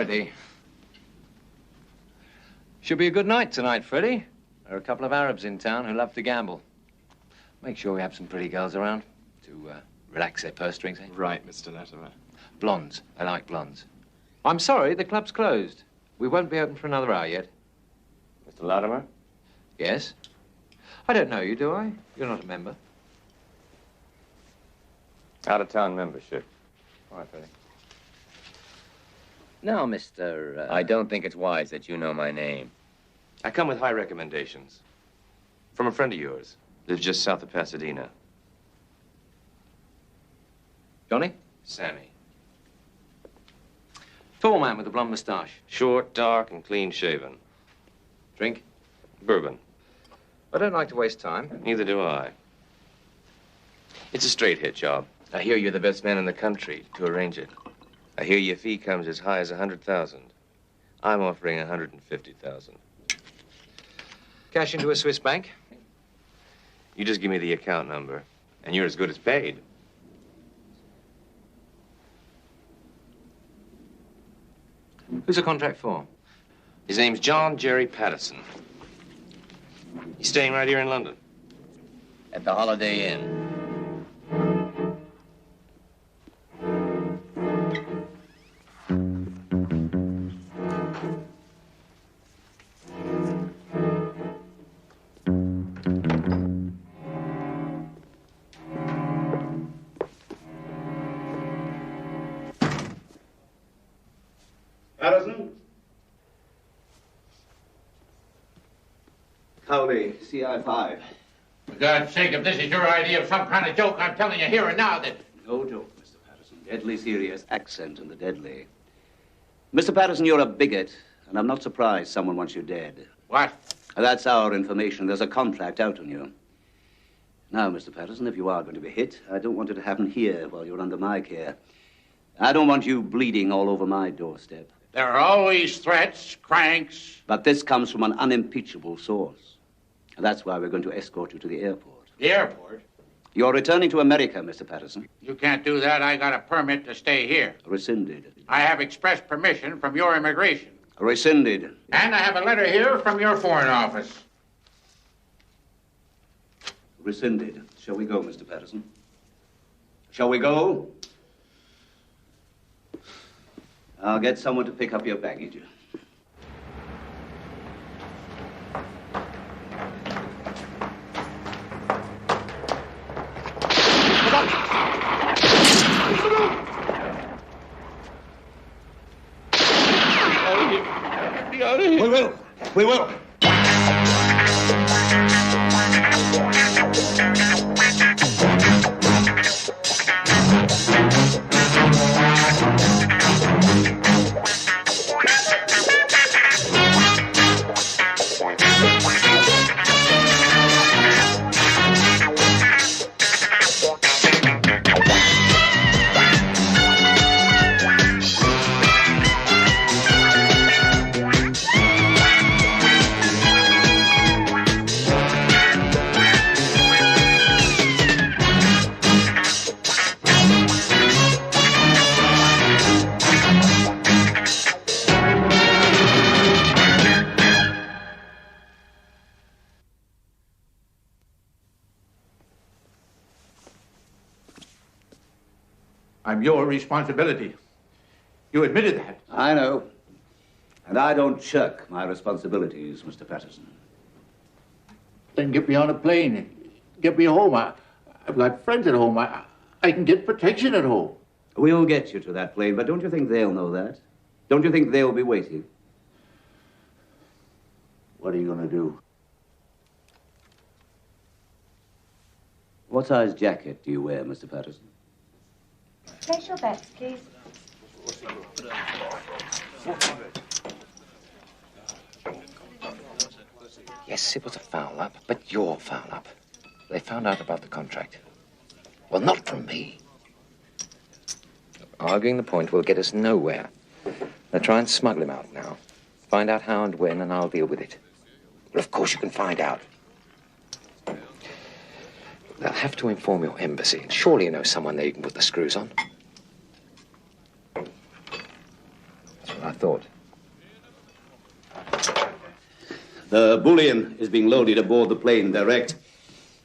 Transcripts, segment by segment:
Freddie. Should be a good night tonight, Freddie. There are a couple of Arabs in town who love to gamble. Make sure we have some pretty girls around to relax their purse strings, eh? Right, Mr. Latimer. Blondes. I like blondes. I'm sorry, the club's closed. We won't be open for another hour yet. Mr. Latimer? Yes? I don't know you, do I? You're not a member. Out-of-town membership. All right, Freddie. Now, Mr. I don't think it's wise that you know my name. I come with high recommendations. From a friend of yours. Lives just south of Pasadena. Johnny? Sammy. Tall man with a blonde moustache. Short, dark, and clean-shaven. Drink? Bourbon. I don't like to waste time. Neither do I. It's a straight hit job. I hear you're the best man in the country to arrange it. I hear your fee comes as high as 100,000. I'm offering 150,000. Cash into a Swiss bank? You just give me the account number, and you're as good as paid. Who's the contract for? His name's John Jerry Patterson. He's staying right here in London. At the Holiday Inn. Patterson? Cowley, CI5. For God's sake, if this is your idea of some kind of joke, I'm telling you here and now that... No joke, Mr. Patterson. Deadly serious. Accent in the deadly. Mr. Patterson, you're a bigot, and I'm not surprised someone wants you dead. What? That's our information. There's a contract out on you. Now, Mr. Patterson, if you are going to be hit, I don't want it to happen here while you're under my care. I don't want you bleeding all over my doorstep. There are always threats, cranks. But this comes from an unimpeachable source. That's why we're going to escort you to the airport. The airport? You're returning to America, Mr. Patterson. You can't do that. I got a permit to stay here. Rescinded. I have express permission from your immigration. Rescinded. And I have a letter here from your foreign office. Rescinded. Shall we go, Mr. Patterson? Shall we go? I'll get someone to pick up your baggage. Get out of here. We will. We will. I'm your responsibility. You admitted that. I know. And I don't shirk my responsibilities, Mr. Patterson. Then get me on a plane and get me home. I've got friends at home. I can get protection at home. We'll get you to that plane, but don't you think they'll know that? Don't you think they'll be waiting? What are you going to do? What size jacket do you wear, Mr. Patterson? Place your bets, please. Yes, it was a foul-up, but your foul-up. They found out about the contract. Well, not from me. Arguing the point will get us nowhere. They'll try and smuggle him out now. Find out how and when, and I'll deal with it. But of course you can find out. They'll have to inform your embassy, and surely you know someone there you can put the screws on. That's what I thought. The bullion is being loaded aboard the plane direct.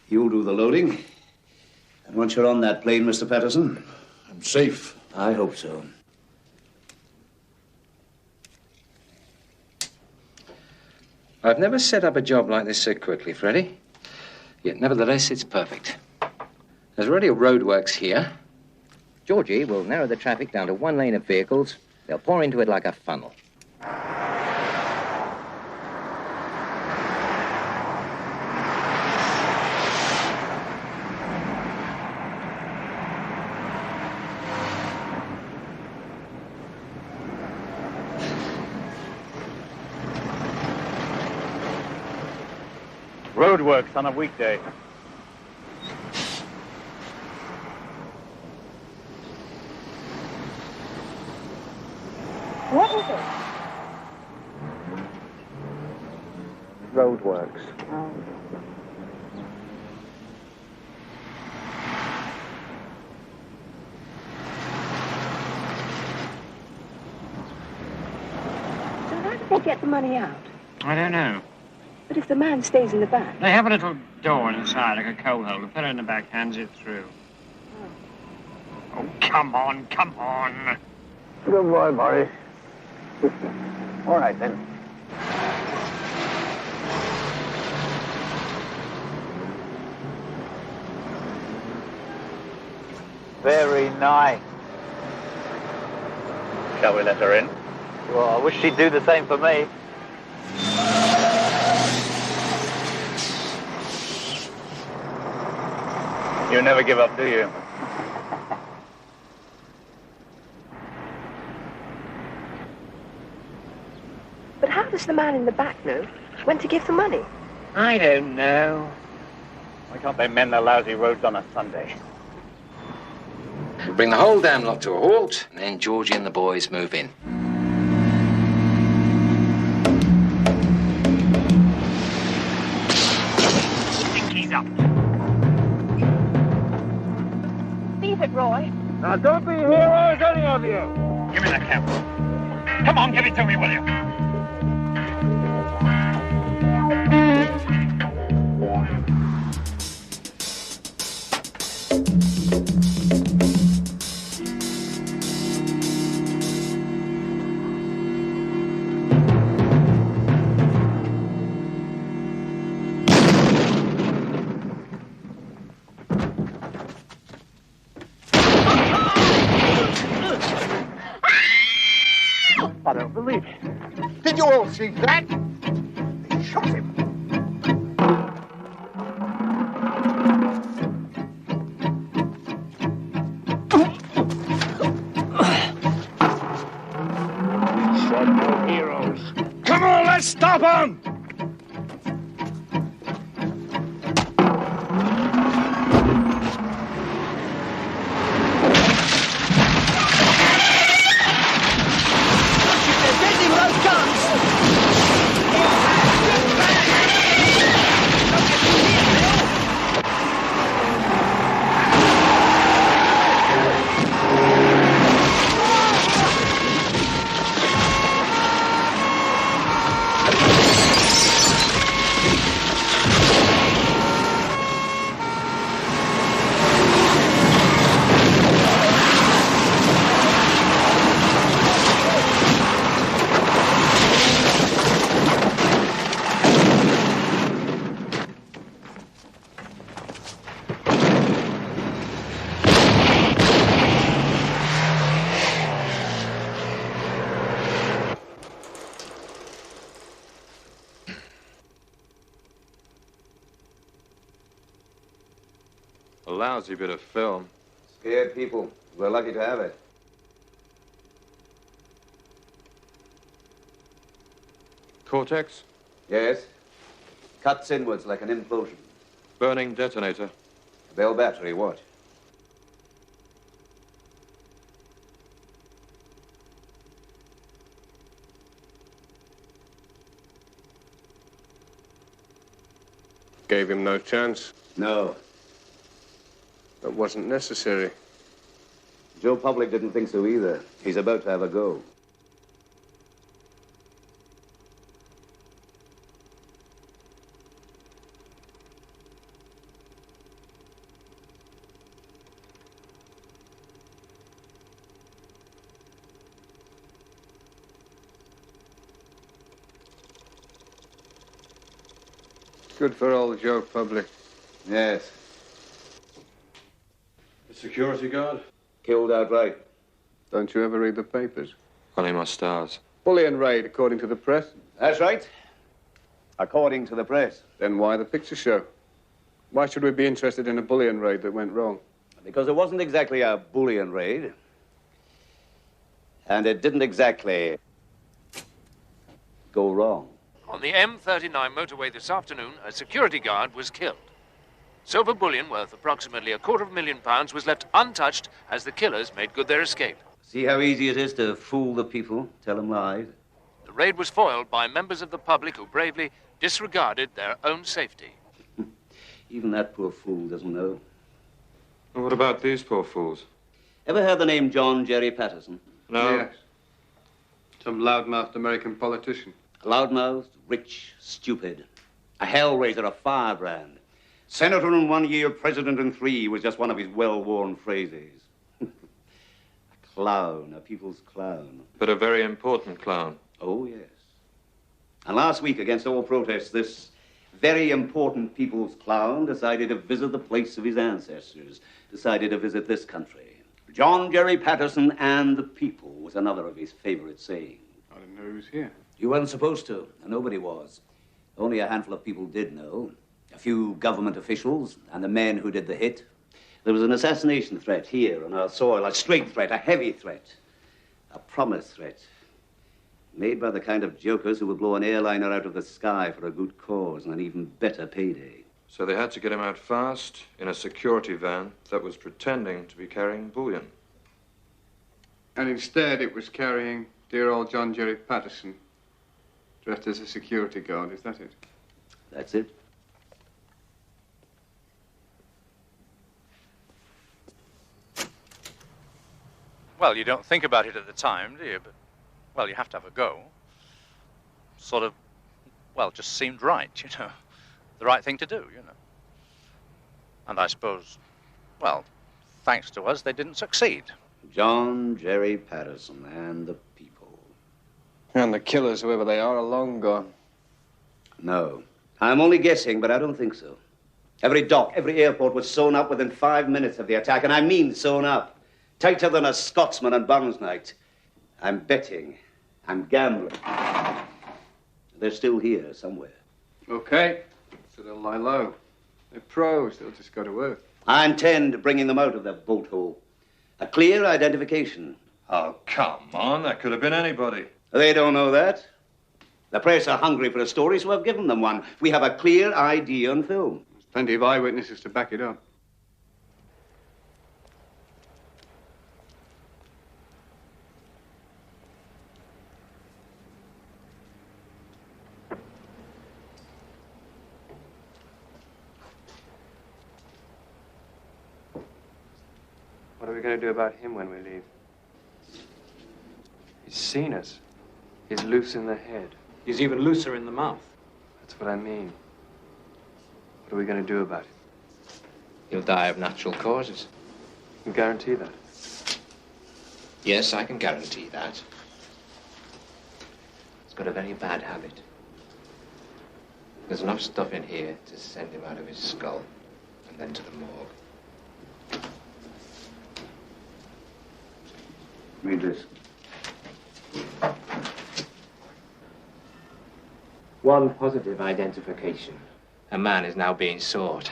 You'll do the loading. And once you're on that plane, Mr. Patterson? I'm safe. I hope so. I've never set up a job like this so quickly, Freddie. Yet, nevertheless, it's perfect. There's already a roadworks here. Georgie will narrow the traffic down to one lane of vehicles. They'll pour into it like a funnel. Roadworks on a weekday. What is it? Roadworks. Oh. So how do they get the money out? I don't know. But if the man stays in the back? They have a little door inside, like a coal holder. Put it in the back, hands it through. Oh, come on, come on. Good boy, Boris. All right, then. Very nice. Shall we let her in? Well, I wish she'd do the same for me. You never give up, do you? But how does the man in the back know when to give the money? I don't know. Why can't they mend their lousy roads on a Sunday? Bring the whole damn lot to a halt, and then Georgie and the boys move in. He's up. Leave it, Roy. Now, don't be heroes, any of you! Give me that camera. Come on, give it to me, will you? I don't believe it. Did you all see that? They shot him. We said no heroes. Come on, let's stop him! A lousy bit of film. Scared people. We're lucky to have it. Cortex? Yes. Cuts inwards like an implosion. Burning detonator. Bell battery, what? Gave him no chance. No. That wasn't necessary. Joe Public didn't think so either. He's about to have a go. Good for old Joe Public. Yes. The security guard? Killed outright. Don't you ever read the papers? Only my stars. Bullion raid, according to the press. That's right. According to the press. Then why the picture show? Why should we be interested in a bullion raid that went wrong? Because it wasn't exactly a bullion raid. And it didn't exactly go wrong. On the M39 motorway this afternoon, a security guard was killed. Silver bullion worth approximately £250,000 was left untouched as the killers made good their escape. See how easy it is to fool the people, tell them lies? The raid was foiled by members of the public who bravely disregarded their own safety. Even that poor fool doesn't know. Well, what about these poor fools? Ever heard the name John Jerry Patterson? No. Yes. Some loudmouthed American politician. Loudmouthed, rich, stupid. A hellraiser, a firebrand. Senator in 1 year, president in 3 was just one of his well-worn phrases. A clown, a people's clown. But a very important clown. Oh, yes. And last week, against all protests, this very important people's clown decided to visit the place of his ancestors, decided to visit this country. John Jerry Patterson and the people was another of his favorite sayings. I didn't know he was here. You weren't supposed to, and nobody was. Only a handful of people did know. A few government officials and the men who did the hit. There was an assassination threat here on our soil, a straight threat, a heavy threat, a promise threat, made by the kind of jokers who would blow an airliner out of the sky for a good cause and an even better payday. So they had to get him out fast in a security van that was pretending to be carrying bullion. And instead it was carrying dear old John Jerry Patterson, dressed as a security guard. Is that it? That's it. Well, you don't think about it at the time, do you? But, well, you have to have a go. Sort of, well, just seemed right, you know. The right thing to do, you know. And I suppose, well, thanks to us, they didn't succeed. John Jerry Patterson and the people. And the killers, whoever they are long gone. No. I'm only guessing, but I don't think so. Every dock, every airport was sewn up within 5 minutes of the attack, and I mean sewn up. Tighter than a Scotsman on Burns night. I'm betting. I'm gambling. They're still here somewhere. Okay. So they'll lie low. They're pros. They'll just go to work. I intend bringing them out of their boat hole. A clear identification. Oh, come on. That could have been anybody. They don't know that. The press are hungry for a story, so I've given them one. We have a clear ID on film. There's plenty of eyewitnesses to back it up. What are we going to do about him when we leave? He's seen us. He's loose in the head. He's even looser in the mouth. That's what I mean. What are we going to do about him? He'll die of natural causes. You can guarantee that? Yes, I can guarantee that. He's got a very bad habit. There's enough stuff in here to send him out of his skull and then to the morgue. Read this. One positive identification. A man is now being sought.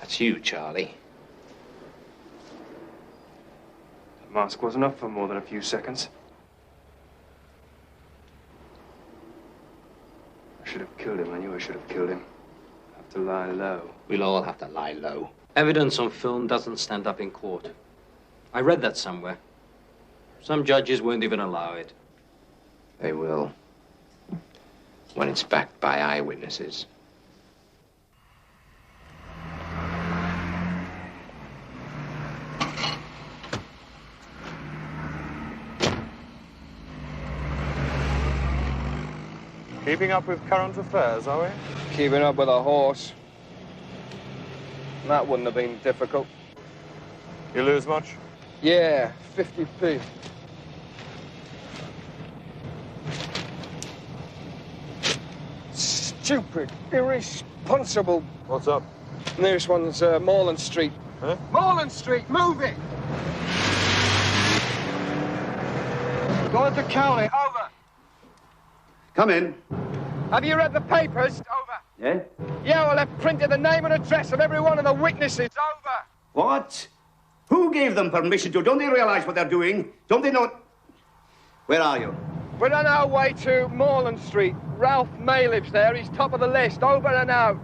That's you, Charlie. That mask wasn't up for more than a few seconds. I should have killed him. I knew I should have killed him. I have to lie low. We'll all have to lie low. Evidence on film doesn't stand up in court. I read that somewhere. Some judges won't even allow it. They will. When it's backed by eyewitnesses. Keeping up with current affairs, are we? Keeping up with a horse. That wouldn't have been difficult. You lose much? Yeah, 50p. stupid, irresponsible. What's up? Nearest one's Moreland Street. Huh? Moreland Street, move it! Go to Cowley, over. Come in. Have you read the papers? Over. Yeah? Yeah, well, they've printed the name and address of every one of the witnesses. Over. What? Who gave them permission to? Don't they realize what they're doing? Don't they know? Where are you? We're on our way to Moreland Street. Ralph May lives there. He's top of the list. Over and out.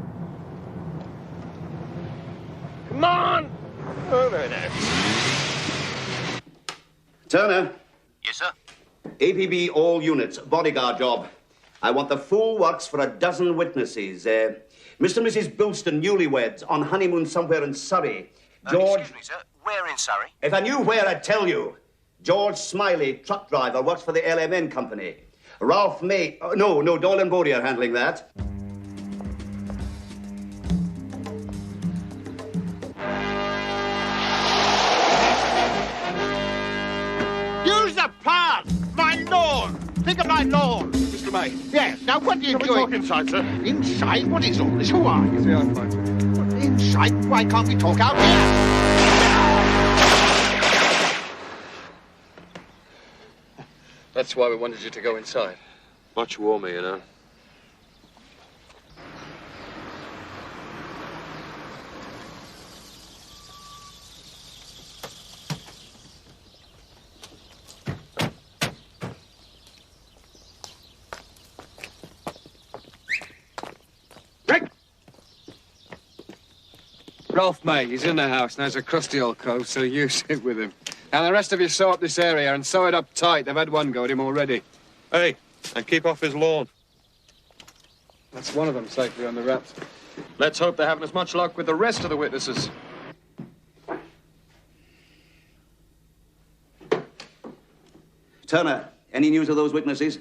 Come on! Over and out. Turner. Yes, sir? APB all units. Bodyguard job. I want the full works for a dozen witnesses. Mr. and Mrs. Bilston, newlyweds, on honeymoon somewhere in Surrey. George... Excuse me, sir. Where in Surrey? If I knew where, I'd tell you. George Smiley, truck driver, works for the LMN company. Ralph May... no, Doyle and Bodie are handling that. Use the path! My lawn! Think of my lawn! Mr. May. Yes, now what are you Can we doing? talk inside, sir? Inside? What is all this? Who are you? CI5. Inside? Why can't we talk out here? That's why we wanted you to go inside. Much warmer, you know. Ralph May, he's in the house. Now, he's a crusty old cove, so you sit with him. And the rest of you sew up this area and sew it up tight. They've had one go at him already. Hey, and keep off his lawn. That's one of them safely on the wraps. Let's hope they're having as much luck with the rest of the witnesses. Turner, any news of those witnesses?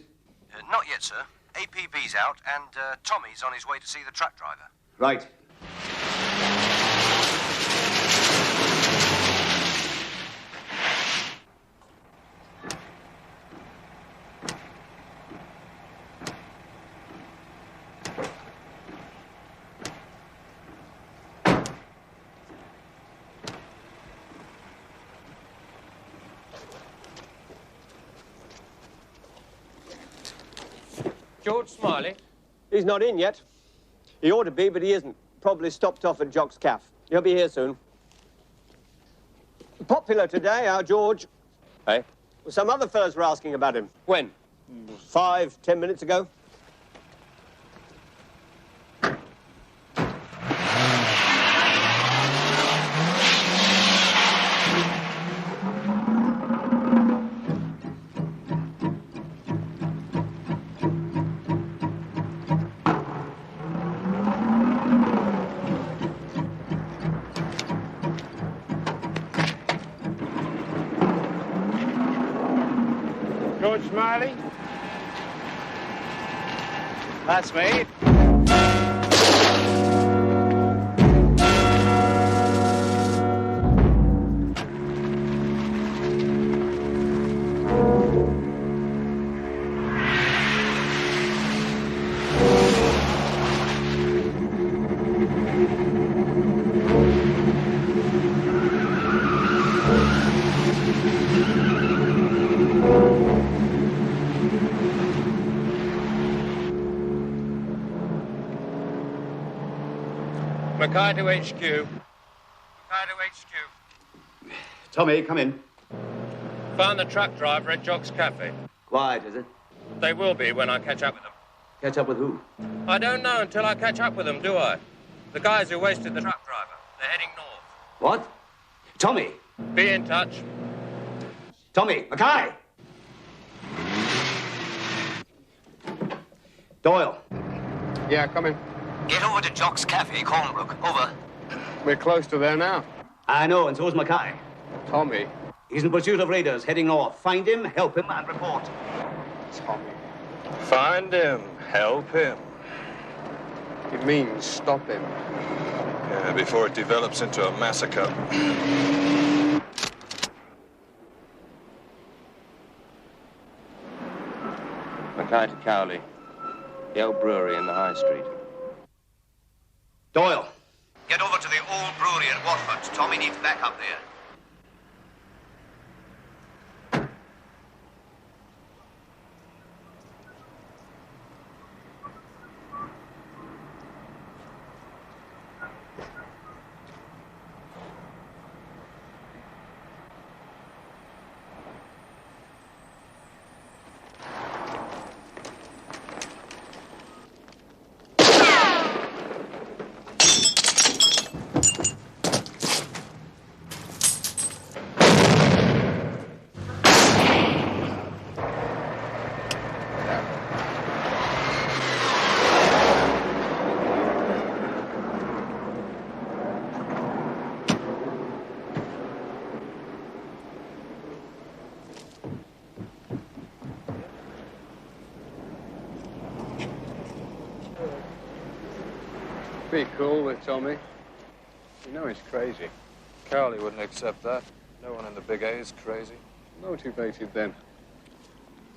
Not yet, sir. APB's out, and Tommy's on his way to see the truck driver. Right. George Smiley? He's not in yet. He ought to be, but he isn't. Probably stopped off at Jock's Caff. He'll be here soon. Popular today, our George. Hey? Some other fellas were asking about him. When? 5, 10 minutes ago. George Smiley? That's me. Mackay to HQ. Mackay to HQ. Tommy, come in. Found the truck driver at Jock's Cafe. Quiet, is it? They will be when I catch up with them. Catch up with who? I don't know until I catch up with them, do I? The guys who wasted the truck driver. They're heading north. What? Tommy? Be in touch. Tommy, Mackay! Doyle. Yeah, come in. Get over to Jock's Cafe, Cornbrook. Over. We're close to there now. I know, and so's Mackay. Tommy. He's in pursuit of raiders heading north. Find him, help him, and report. Tommy. Find him, help him. It means stop him. Yeah, before it develops into a massacre. Mackay to Cowley. The old brewery in the High Street. Doyle. Get over to the old brewery at Watford. Tommy needs backup there. Be cool with Tommy. You know he's crazy. Cowley wouldn't accept that. No one in the Big A is crazy. Motivated then.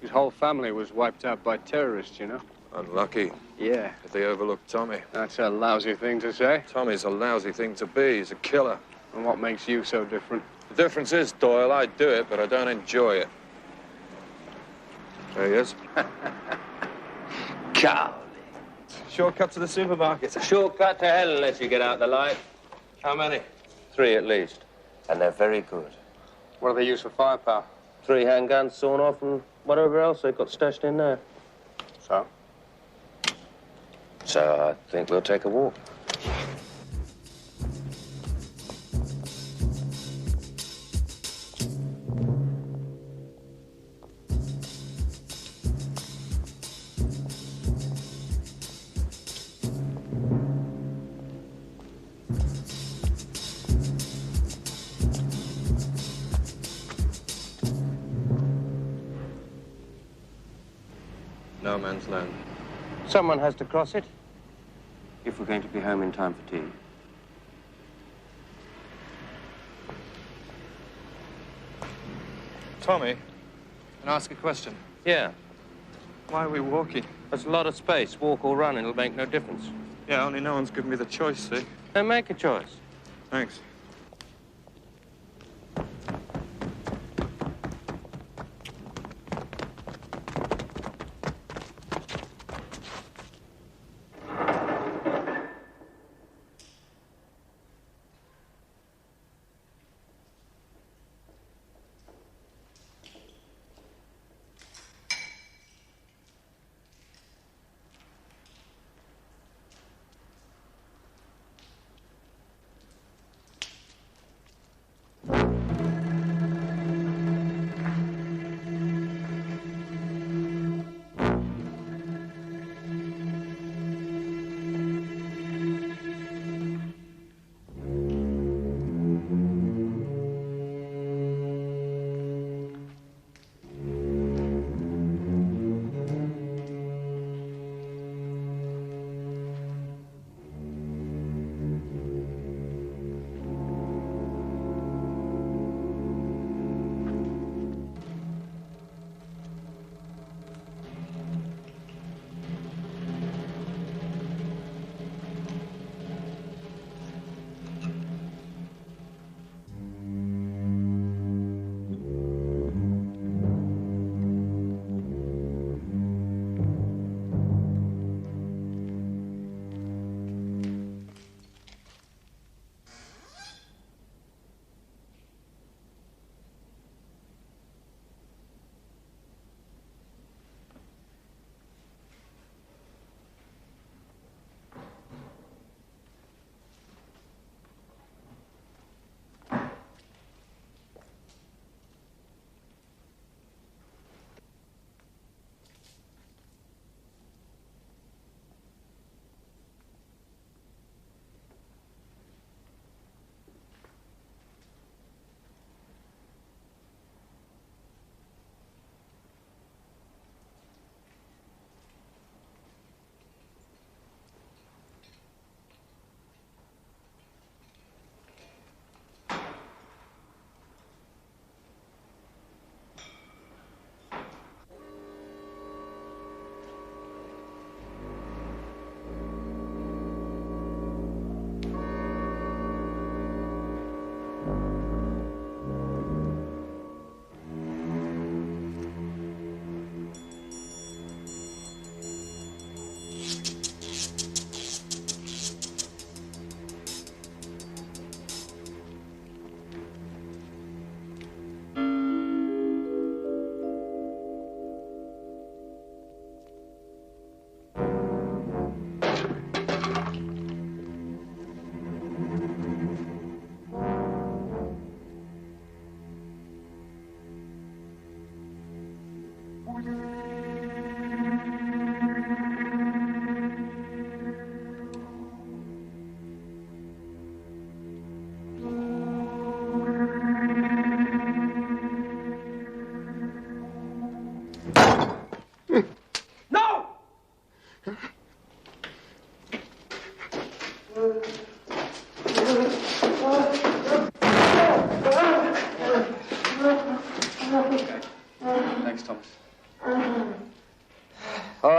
His whole family was wiped out by terrorists, you know. Unlucky. Yeah. If they overlooked Tommy. That's a lousy thing to say. Tommy's a lousy thing to be. He's a killer. And what makes you so different? The difference is, Doyle, I do it, but I don't enjoy it. There he is. Cowley. Shortcut to the supermarket. It's a shortcut to hell unless you get out the light. How many? 3 at least. And they're very good. What do they use for firepower? 3 handguns sawn off and whatever else they've got stashed in there. So? So I think we'll take a walk. No man's land. Someone has to cross it. If we're going to be home in time for tea. Tommy, can I ask a question? Yeah. Why are we walking? There's a lot of space. Walk or run, it'll make no difference. Yeah, only no one's given me the choice, see? Then make a choice. Thanks.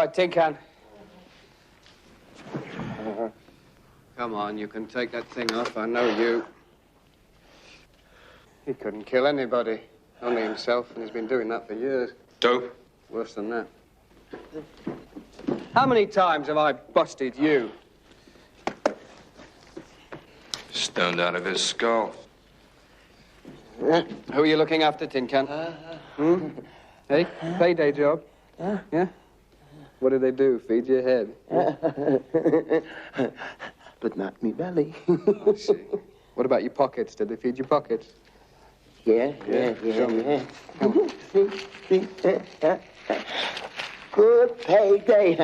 right, Tin Can. Come on, you can take that thing off. I know you. He couldn't kill anybody, only himself, and he's been doing that for years. Dope? Worse than that. How many times have I busted you? Stoned out of his skull. Who are you looking after, Tin Can? Hey, payday job? Yeah? What do they do? Feed your head? But not me belly. I see. What about your pockets? Did they feed your pockets? Yeah. Show me. Come on. See. Good payday.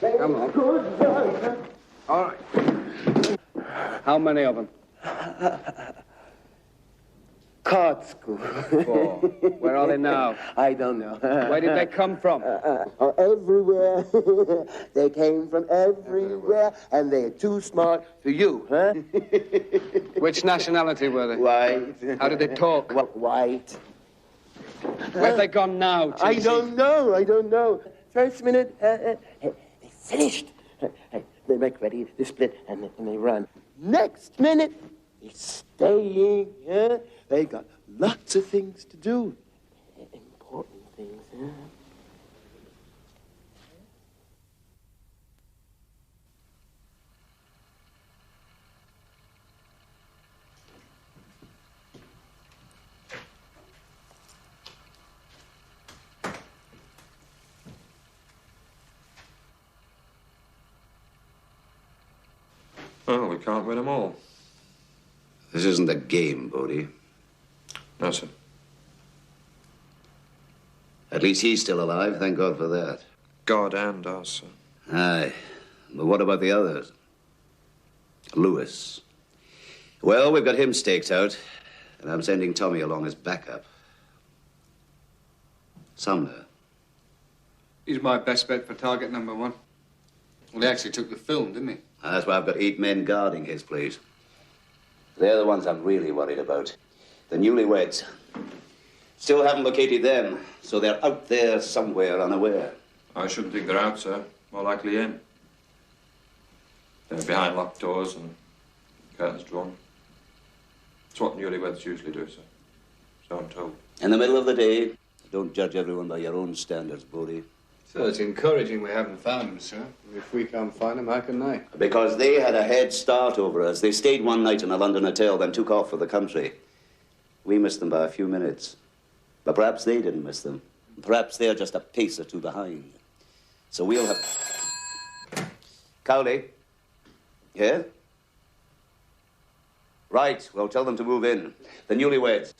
Come on. Good. All right. How many of them? Card school. 4. Where are they now? I don't know. Where did they come from? Everywhere. They came from everywhere, and they're too smart for you, huh? Which nationality were they? White. How did they talk? White. Where have they gone now, Cheesy? I don't know. First minute, they finished. They make ready to split, and they run. Next minute, they're staying, huh? They got lots of things to do. Important things, huh? Well, we can't win them all. This isn't a game, Bodie. No, sir. At least he's still alive, thank God for that. God and us, sir. Aye. But what about the others? Lewis. Well, we've got him staked out, and I'm sending Tommy along as backup. Sumner. He's my best bet for target number 1. Well, he actually took the film, didn't he? That's why I've got 8 men guarding his place. They're the ones I'm really worried about. The newlyweds. Still haven't located them, so they're out there somewhere unaware. I shouldn't think they're out, sir. More likely in. They're behind locked doors and curtains drawn. It's what newlyweds usually do, sir. So I'm told. In the middle of the day, don't judge everyone by your own standards, Bodie. So it's encouraging we haven't found them, sir. If we can't find them, how can they? Because they had a head start over us. They stayed one night in a London hotel, then took off for the country. We missed them by a few minutes. But perhaps they didn't miss them. Perhaps they're just a pace or two behind. So we'll have... Cowley? Yeah? Right, well, tell them to move in. The newlyweds.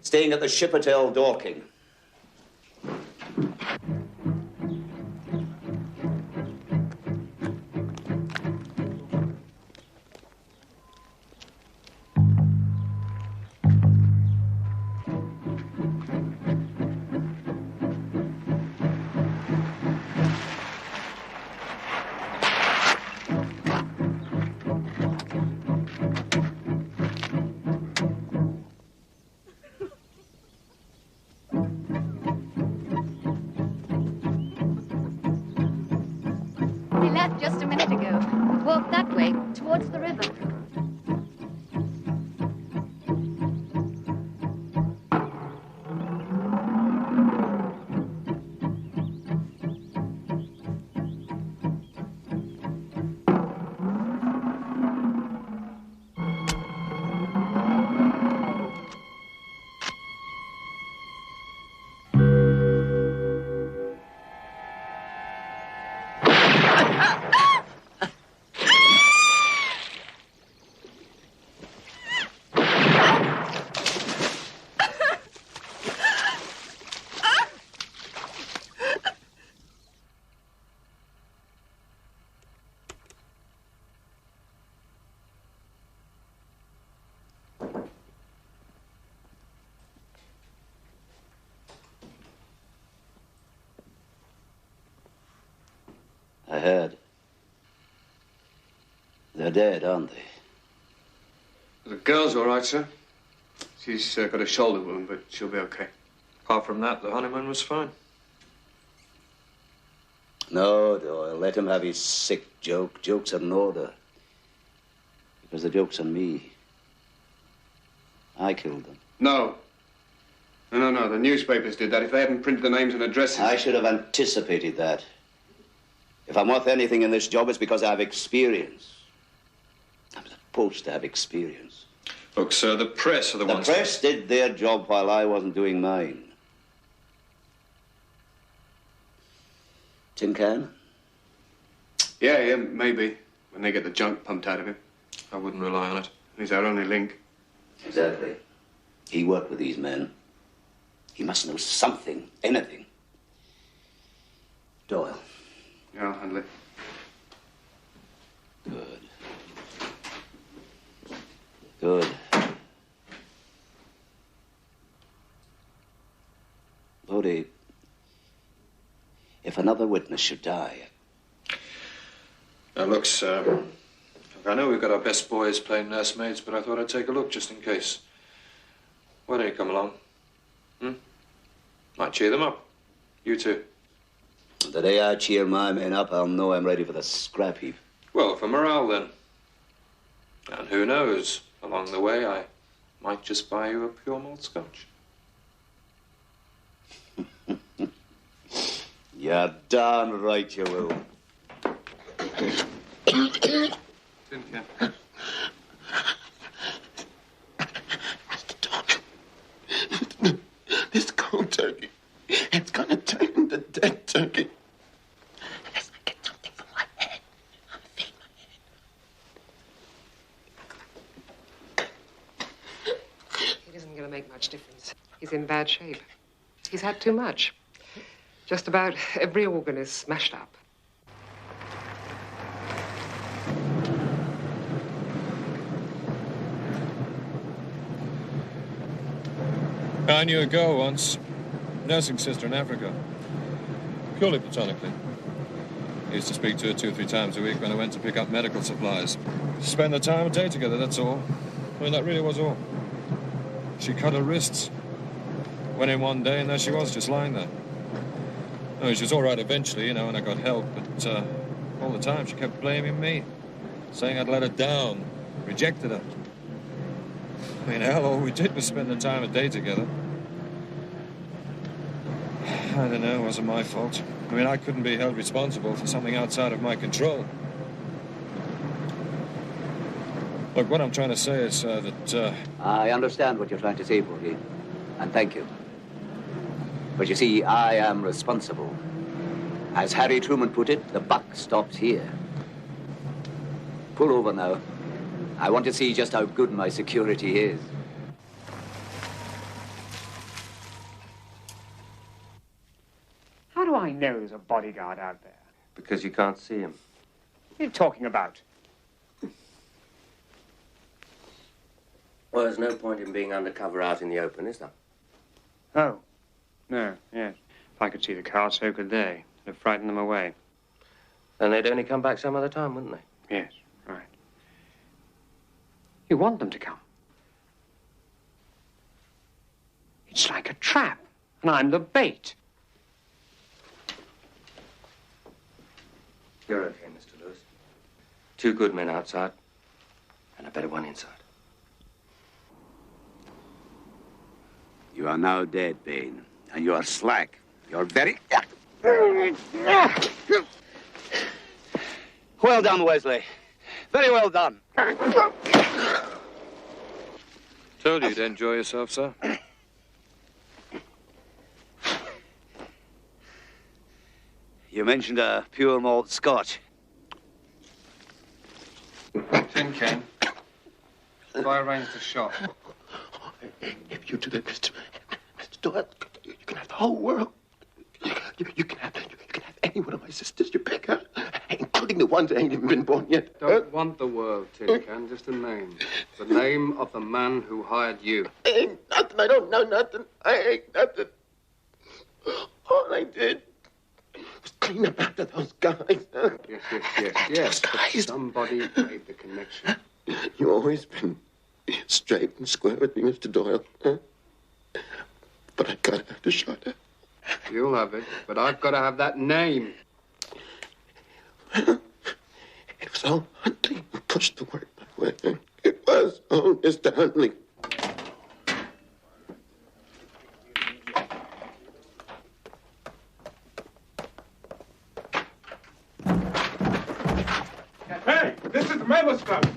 Staying at the Ship Hotel, Dorking. Just a minute ago. Walked that way, towards the river. I heard. They're dead, aren't they? The girl's all right, sir. She's got a shoulder wound, but she'll be okay. Apart from that, the honeymoon was fine. No, Doyle, let him have his sick joke. Joke's are in order. Because the joke's on me. I killed them. No. No. The newspapers did that. If they hadn't printed the names and addresses... I should have anticipated that. If I'm worth anything in this job, it's because I have experience. I'm supposed to have experience. Look, sir, the press are the ones... The press did their job while I wasn't doing mine. Tin can? Yeah, maybe. When they get the junk pumped out of him. I wouldn't rely on it. He's our only link. Exactly. He worked with these men. He must know something, anything. Doyle. Yeah, I'll handle it. Good. Bodie, if another witness should die... Now, look, sir. I know we've got our best boys playing nursemaids, but I thought I'd take a look just in case. Why don't you come along? Might cheer them up. You too. The day I cheer my men up, I'll know I'm ready for the scrap heap. Well, for morale, then. And who knows, along the way, I might just buy you a pure malt scotch. You're darn right you will. Tin can. Mr. Dog, this cold turkey, it's gonna turn into dead turkey. Unless I get something for my head. I'm feeling my head. It isn't going to make much difference. He's in bad shape. He's had too much. Just about every organ is smashed up. I knew a girl once, nursing sister in Africa, purely platonically. I used to speak to her 2 or 3 times a week when I went to pick up medical supplies. Spend the time of day together, that's all. I mean, that really was all. She cut her wrists. Went in one day and there she was, just lying there. I mean, she was all right eventually, you know, and I got help, but all the time she kept blaming me, saying I'd let her down, rejected her. I mean, hell, all we did was spend the time of day together. I don't know, it wasn't my fault. I mean, I couldn't be held responsible for something outside of my control. Look, what I'm trying to say is that... I understand what you're trying to say, Bodie, and thank you. But you see, I am responsible. As Harry Truman put it, the buck stops here. Pull over now. I want to see just how good my security is. How do I know there's a bodyguard out there? Because you can't see him. What are you talking about? Well, there's no point in being undercover out in the open, is there? Oh. No, yes. If I could see the car, so could they. It'd have frightened them away. Then they'd only come back some other time, wouldn't they? Yes, right. You want them to come. It's like a trap, and I'm the bait. You're okay, Mr. Lewis. 2 good men outside, and a better one inside. You are now dead, Bain. And you are slack. You're very... Well done, Wesley. Very well done. Told you you'd enjoy yourself, sir. You mentioned a pure malt scotch. Tin can. So I arranged the shot. If you do that, Mr. Doyle, you can have the whole world. You can have any one of my sisters you pick, huh? Including the ones that ain't even been born yet. Don't want the world, Tin Can, just a name. The name of the man who hired you. Ain't nothing. I don't know nothing. I ain't nothing. All I did was clean up after those guys. Huh? Yes. But somebody made the connection. You always been straight and square with me, Mr. Doyle, huh? But I gotta have the shot. You'll have it, but I've got to have that name. It was all Huntley who pushed the work that way. It was all Mr. Huntley. Hey, this is the Members Club.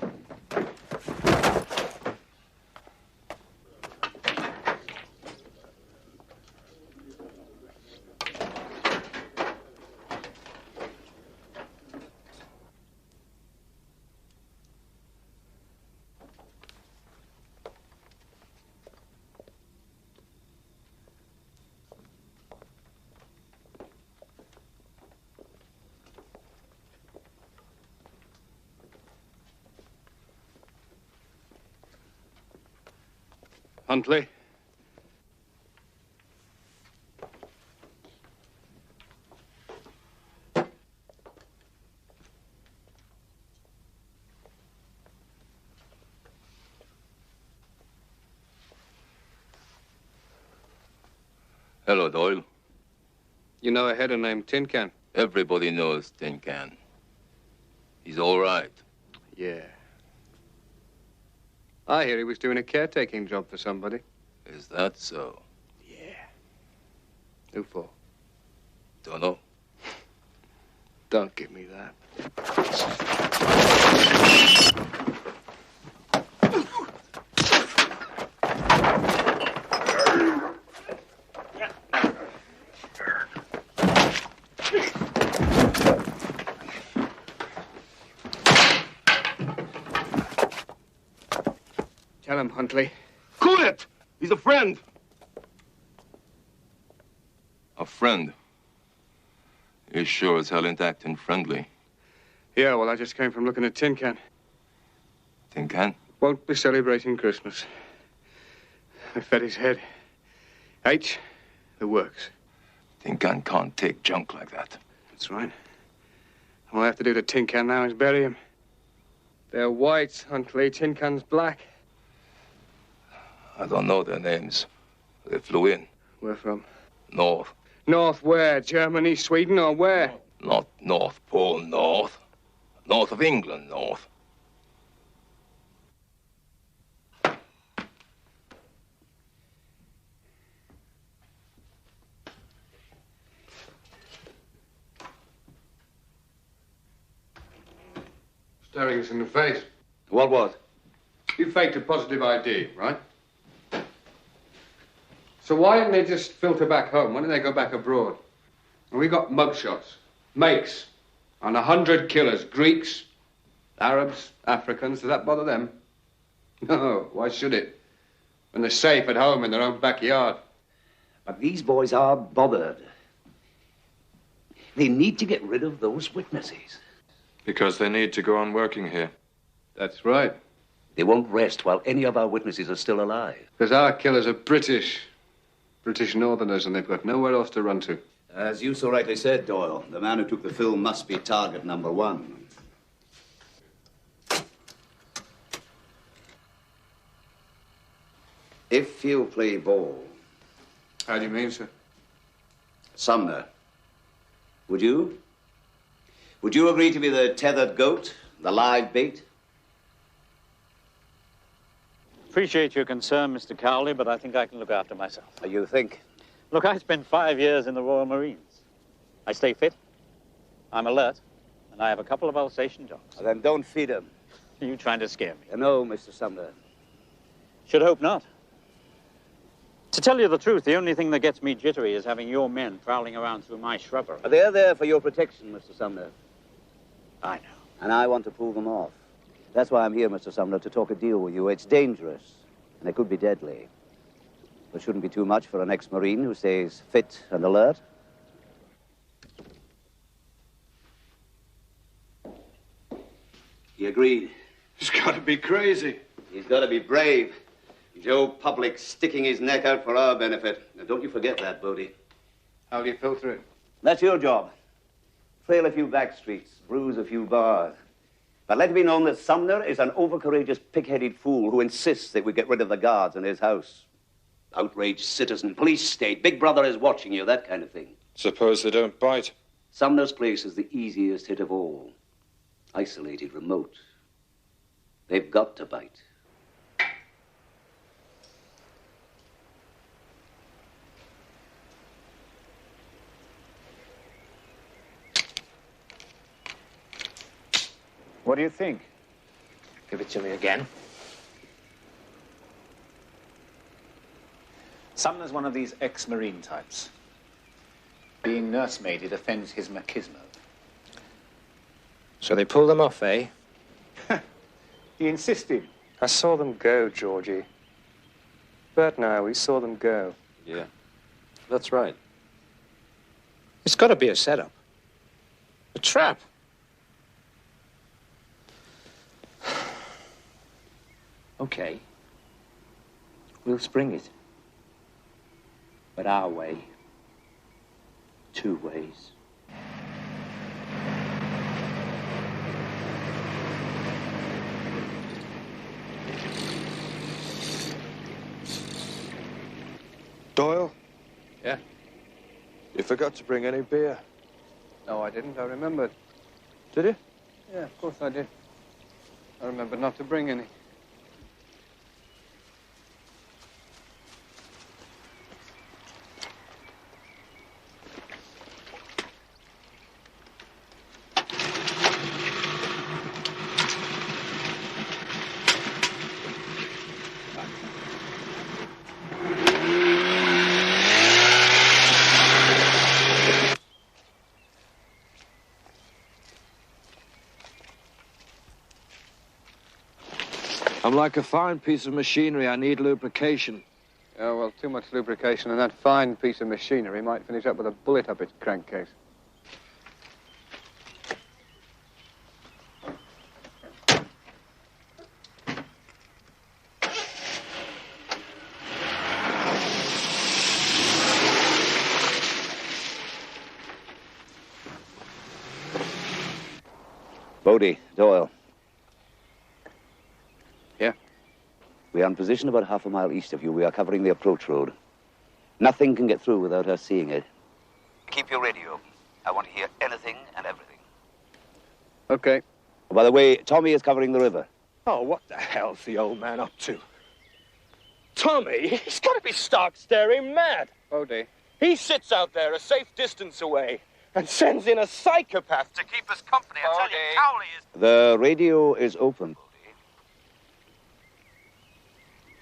Huntley? Hello, Doyle. You know a header named Tin Can? Everybody knows Tin Can. He's all right. Yeah. I hear he was doing a caretaking job for somebody. Is that so? Who for? Don't know. Don't give me that. Tell him, Huntley. Cool it! He's a friend. A friend? He's sure as hell intact and friendly. Yeah, well, I just came from looking at Tin Can. Tin Can? Won't be celebrating Christmas. I fed his head. H, the works. Tin Can can't take junk like that. That's right. All I have to do to Tin Can now is bury him. They're white, Huntley. Tin Can's black. I don't know their names. They flew in. Where from? North. North where? Germany, Sweden, or where? Not North Pole North. North of England North. Staring us in the face. What was? You faked a positive ID, right? So why didn't they just filter back home? Why didn't they go back abroad? And we got mugshots, makes, on 100 killers. Greeks, Arabs, Africans. Does that bother them? No, why should it? When they're safe at home in their own backyard. But these boys are bothered. They need to get rid of those witnesses. Because they need to go on working here. That's right. They won't rest while any of our witnesses are still alive. Because our killers are British Northerners, and they've got nowhere else to run to. As you so rightly said, Doyle, the man who took the film must be target number one. If you play ball... How do you mean, sir? Sumner, would you? Would you agree to be the tethered goat, the live bait? Appreciate your concern, Mr. Cowley, but I think I can look after myself. You think? Look, I spent 5 years in the Royal Marines. I stay fit, I'm alert, and I have a couple of Alsatian dogs. Well, then don't feed them. Are you trying to scare me? No, Mr. Sumner. Should hope not. To tell you the truth, the only thing that gets me jittery is having your men prowling around through my shrubbery. They're there for your protection, Mr. Sumner. I know. And I want to pull them off. That's why I'm here, Mr. Sumner, to talk a deal with you. It's dangerous, and it could be deadly. But shouldn't be too much for an ex-Marine who stays fit and alert. He agreed. He's got to be crazy. He's got to be brave. Joe Public sticking his neck out for our benefit. Now, don't you forget that, Bodie. How do you filter it? That's your job. Trail a few back streets, bruise a few bars. But let it be known that Sumner is an overcourageous, pig-headed fool who insists that we get rid of the guards in his house. Outraged citizen, police state, Big Brother is watching you, that kind of thing. Suppose they don't bite? Sumner's place is the easiest hit of all. Isolated, remote. They've got to bite. What do you think? Give it to me again. Sumner's one of these ex-Marine types. Being nursemaided offends his machismo. So they pulled them off, eh? He insisted. I saw them go, Georgie. Bert and I, we saw them go. Yeah, that's right. It's got to be a setup. A trap. Okay. We'll spring it. But our way. 2 ways. Doyle? Yeah? You forgot to bring any beer. No, I didn't. I remembered. Did you? Yeah, of course I did. I remembered not to bring any. I'm like a fine piece of machinery. I need lubrication. Yeah, well, too much lubrication and that fine piece of machinery might finish up with a bullet up its crankcase. Bodie, Doyle. Yeah? We are in position about half a mile east of you. We are covering the approach road. Nothing can get through without us seeing it. Keep your radio. I want to hear anything and everything. Okay. By the way, Tommy is covering the river. Oh, what the hell's the old man up to? Tommy, he's got to be stark staring mad. Bodie. He sits out there a safe distance away and sends in a psychopath to keep us company. I tell you, Cowley is... The radio is open.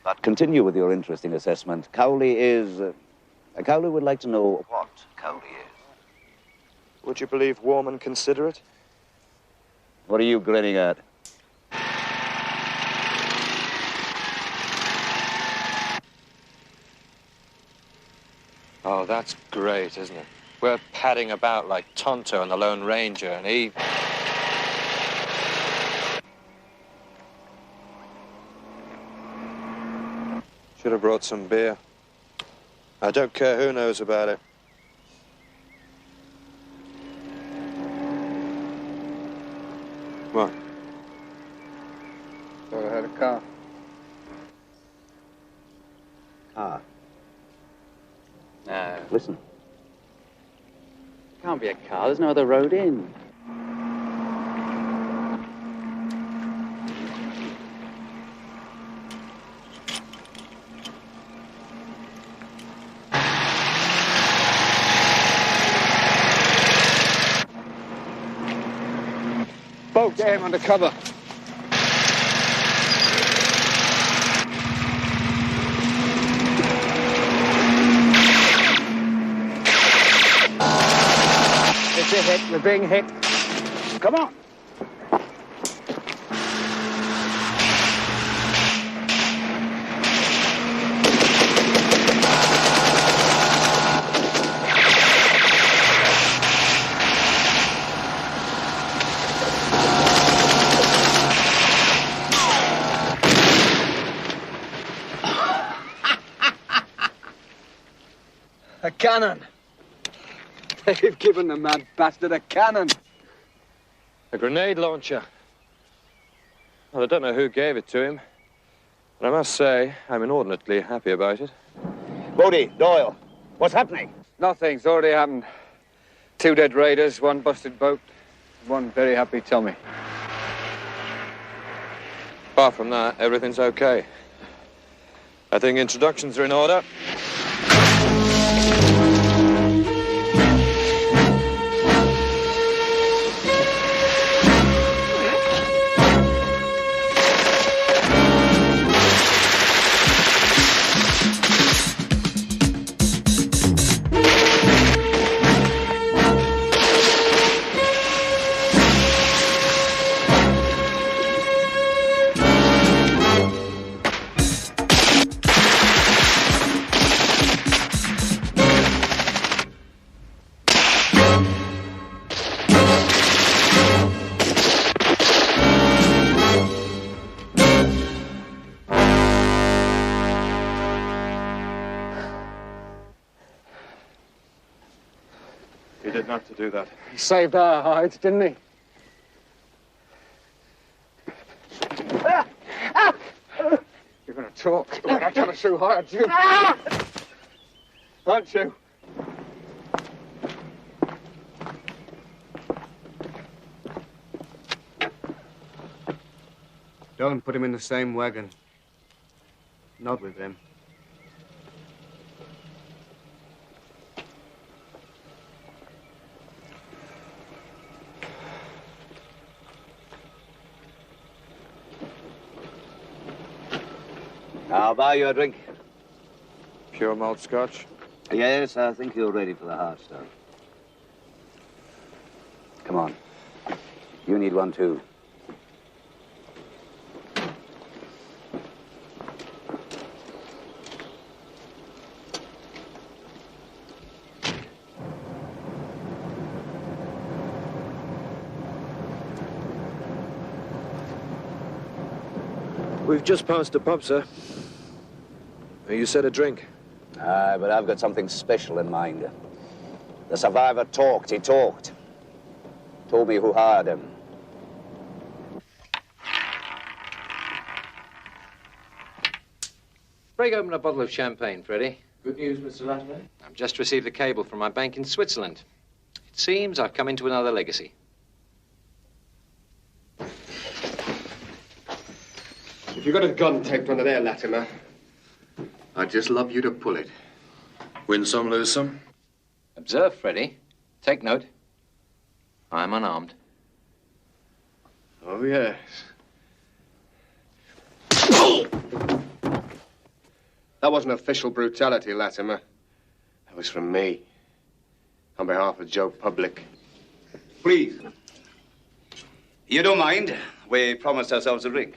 But continue with your interesting assessment. Cowley is... Cowley would like to know what Cowley is. Would you believe warm and considerate? What are you grinning at? Oh, that's great, isn't it? We're padding about like Tonto and the Lone Ranger, and he... Should have brought some beer. I don't care who knows about it. What? Thought I had a car. Car? No. Listen. Can't be a car. There's no other road in. Boat, get him under cover. It's a hit. We're being hit. Come on. A cannon. They've given the mad bastard a cannon. A grenade launcher. Well, I don't know who gave it to him, but I must say I'm inordinately happy about it. Bodie, Doyle, what's happening? Nothing's already happened. 2 dead raiders, 1 busted boat, 1 very happy Tommy. Apart from that, everything's okay. I think introductions are in order. He did not to do that. He saved our hides, didn't he? You're going to talk. You're not going to shoot hard, aren't you? Aren't you? Don't put him in the same wagon. Not with them. I'll buy you a drink. Pure malt scotch? Yes, I think you're ready for the hard stuff. Come on. You need one, too. We've just passed a pub, sir. You said a drink. Aye, but I've got something special in mind. The survivor talked. He talked. Told me who hired him. Break open a bottle of champagne, Freddie. Good news, Mr. Latimer? I've just received a cable from my bank in Switzerland. It seems I've come into another legacy. If you've got a gun taped under there, Latimer, I'd just love you to pull it. Win some, lose some. Observe, Freddie. Take note. I'm unarmed. Oh, yes. That wasn't official brutality, Latimer. That was from me. On behalf of Joe Public. Please. You don't mind? We promised ourselves a drink.